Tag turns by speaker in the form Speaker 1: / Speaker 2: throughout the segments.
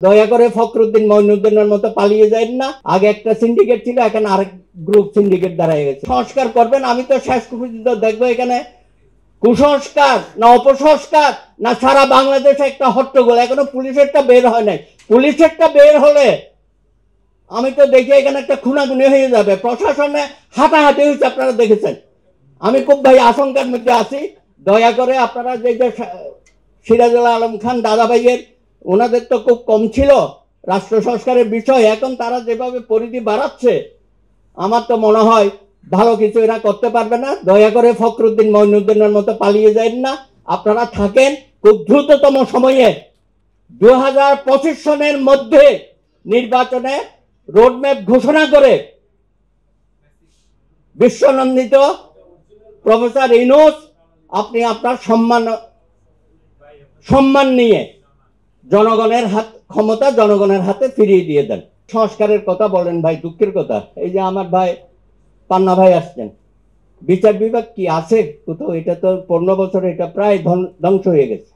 Speaker 1: দয়া করে ফখরুদ্দিন মঈনুদ্দিনের মতো পালিয়ে যায় না। আগে একটা সিন্ডিকেট ছিল, এখন আরেক গ্রুপ সিন্ডিকেট দাঁড়ায় গেছে। সংস্কার করবেন, আমি তো শেষ পর্যন্ত দেখবো এখানে কুসংস্কার না অপসংস্কার না সারা বাংলাদেশে একটা হট্টগোল। এখনো পুলিশেরটা বের হয় নাই। পুলিশেরটা বের হলে আমি তো দেখি এখানে একটা খুনাখুনি হয়ে যাবে। প্রশাসনে হাঁটাহাঁটি হয়েছে, আপনারা দেখেছেন। আমি খুব ভাই আশঙ্কার মধ্যে আছি। দয়া করে আপনারা যে সিরাজুল আলম খান দাদা ভাইয়ের, ওনাদের তো খুব কম ছিল রাষ্ট্র সংস্কারের বিষয়, এখন তারা যেভাবে পরিধি বাড়াচ্ছে আমার তো মনে হয় ভালো কিছু এরা করতে পারবে না। দয়া করে ফখরুদ্দিন মঈনুদ্দিনের মতো পালিয়ে যায় না। আপনারা থাকেন, খুব দ্রুততম সময়ে 2025 সনের মধ্যে নির্বাচনে রোডম্যাপ ঘোষণা করে বিশ্বনন্দিত প্রফেসর ইউনূস আপনি আপনার সম্মান নিয়ে জনগণের ক্ষমতা জনগণের হাতে ফিরিয়ে দিয়ে দেন। সংস্কারের কথা বলেন ভাই, দুঃখের কথা। এই যে আমার ভাই পান্না ভাই আসছেন, বিচার বিভাগ কি আছে কোথাও? এটা তো 15 বছরে এটা প্রায় ধ্বংস হয়ে গেছে।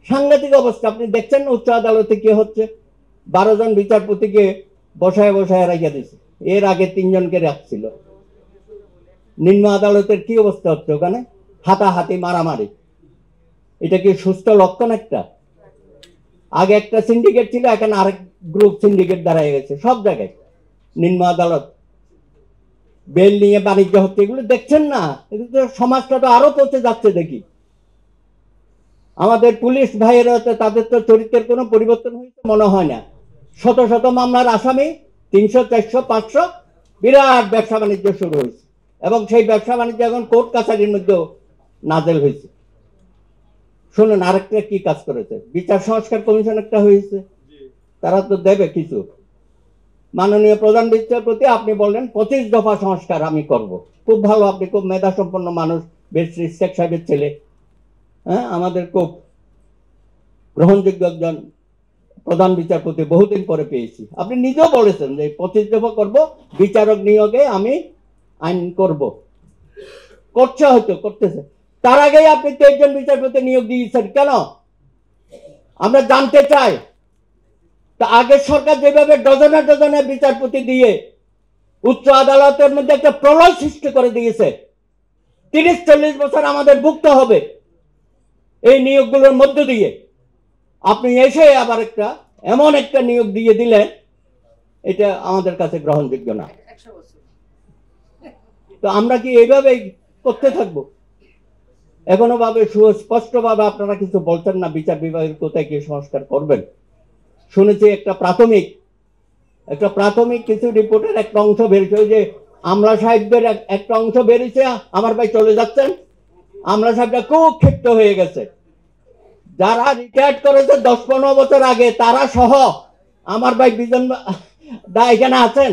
Speaker 1: সাংঘাতিক অবস্থা। আপনি দেখছেন উচ্চ আদালতে কি হচ্ছে। 12 জন বিচারপতিকে বসায় রাখিয়া দিচ্ছে, এর আগে 3 জনকে রাখছিল। নিম্ন আদালতের কি অবস্থা হচ্ছে ওখানে? হাতাহাতি, মারামারি। এটা কি সুস্থ লক্ষণ? একটা আগে একটা সিন্ডিকেট ছিল, এখন আরেক গ্রুপ সিন্ডিকেট দাঁড়ায় গেছে সব জায়গায়। নিম্ন আদালত বেল নিয়ে বাণিজ্য হচ্ছে, এগুলো দেখছেন না? এগুলো তো সমাজটা তো আরো পচে যাচ্ছে দেখি। আমাদের পুলিশ ভাইয়েরা, তাদের তো চরিত্রের কোনো পরিবর্তন হয়েছে মনে হয় না। শত শত মামলার আসামি, 300, 400, 500, বিরাট ব্যবসা বাণিজ্য শুরু হয়েছে, এবং সেই ব্যবসা বাণিজ্য এখন কোর্ট কাছারির মধ্যেও নাজেল হয়েছে। শুনুন, আরেকটা কি কাজ করেছে, বিচার সংস্কার কমিশন একটা হয়েছে, তারা তো দেবে কিছু। মাননীয় প্রধান বিচারপতি আপনি বললেন 25 দফা সংস্কার আমি করব। খুব ভালো, আপনি খুব মেধা সম্পন্ন মানুষ, ব্যারিস্টার ইশতিয়াক সাহেবের ছেলে। হ্যাঁ, আমাদের খুব গ্রহণযোগ্য একজন প্রধান বিচারপতি বহুদিন পরে পেয়েছি। আপনি নিজেও বলেছেন যে 25 দফা করব, বিচারক নিয়োগে আমি আইন করব। করছে, হয়তো করতেছে। তার আগেই আপনি 23 জন বিচারপতি নিয়োগ দিয়েছেন কেন? আমরা জানতে চাই। তা আগের সরকার যেভাবে ডজনে ডজনে বিচারপতি দিয়ে উচ্চ আদালতের মধ্যে একটা প্রলয় সৃষ্টি করে দিয়েছে, 30-40 বছর আমাদের ভুগতে হবে এই নিয়োগগুলোর মধ্য দিয়ে। আপনি এসে আবার এমন একটা নিয়োগ দিয়ে দিলেন, এটা আমাদের কাছে গ্রহণযোগ্য না। তো আমরা কি এইভাবেই করতে থাকবো? এখনো ভাবে সুস্পষ্ট ভাবে আপনারা কিছু বলছেন না বিচার বিভাগের কোথায় কি সংস্কার করবেন। শুনেছি একটা প্রাথমিক কিছু রিপোর্টের একটা অংশ বেরিয়েছে, যে আমলা সাহেবদের একটা অংশ বেরিয়েছে। আমার ভাই চলে যাচ্ছেন, আমলা সাহেবরা খুব ক্ষিপ্ত হয়ে গেছে। যারা রিটায়ার্ড করেছে 10-15 বছর আগে, তারা সহ আমার ভাই বিজন দা এখানে আছেন,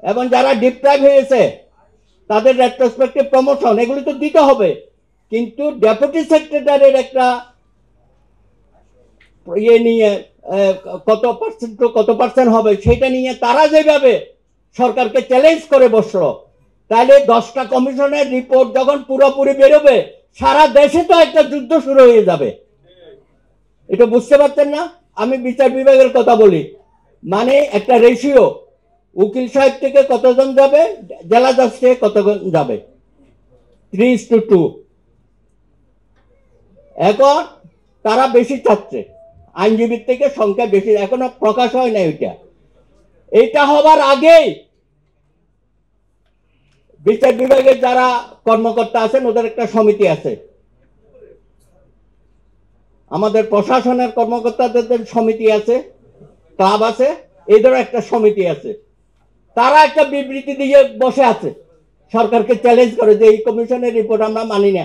Speaker 1: এবং যারা ডিপ্রাইভ হয়েছে তাদের রেট্রোস্পেক্টিভ প্রমোশন এগুলি তো দিতে হবে। কিন্তু ডেপুটি সেক্রেটারির একটা ইয়ে নিয়ে কত পার্সেন্ট হবে সেটা নিয়ে তারা যেভাবে সরকারকে চ্যালেঞ্জ করে বসলো, তাহলে 10টা কমিশনের রিপোর্ট যখন পুরোপুরি বেরোবে, সারা দেশে তো একটা যুদ্ধ শুরু হয়ে যাবে। এটা বুঝতে পারছেন না? আমি বিচার বিভাগের কথা বলি, মানে একটা রেশিও, উকিল সাহেব থেকে কতজন যাবে, জেলা জজ থেকে কতজন যাবে, 3:2। এখন তারা বেশি চাচ্ছে, আইনজীবীর থেকে সংখ্যা বেশি, এখনো প্রকাশ হয় না। এটা হবার আগেই বিচার বিভাগের যারা কর্মকর্তা আছেন, ওদের একটা সমিতি আছে, আমাদের প্রশাসনের কর্মকর্তাদের সমিতি আছে, ক্লাব আছে, এদেরও একটা সমিতি আছে। তারা একটা বিবৃতি দিয়ে বসে আছে, সরকারকে চ্যালেঞ্জ করে যে এই কমিশনের রিপোর্ট আমরা মানি না।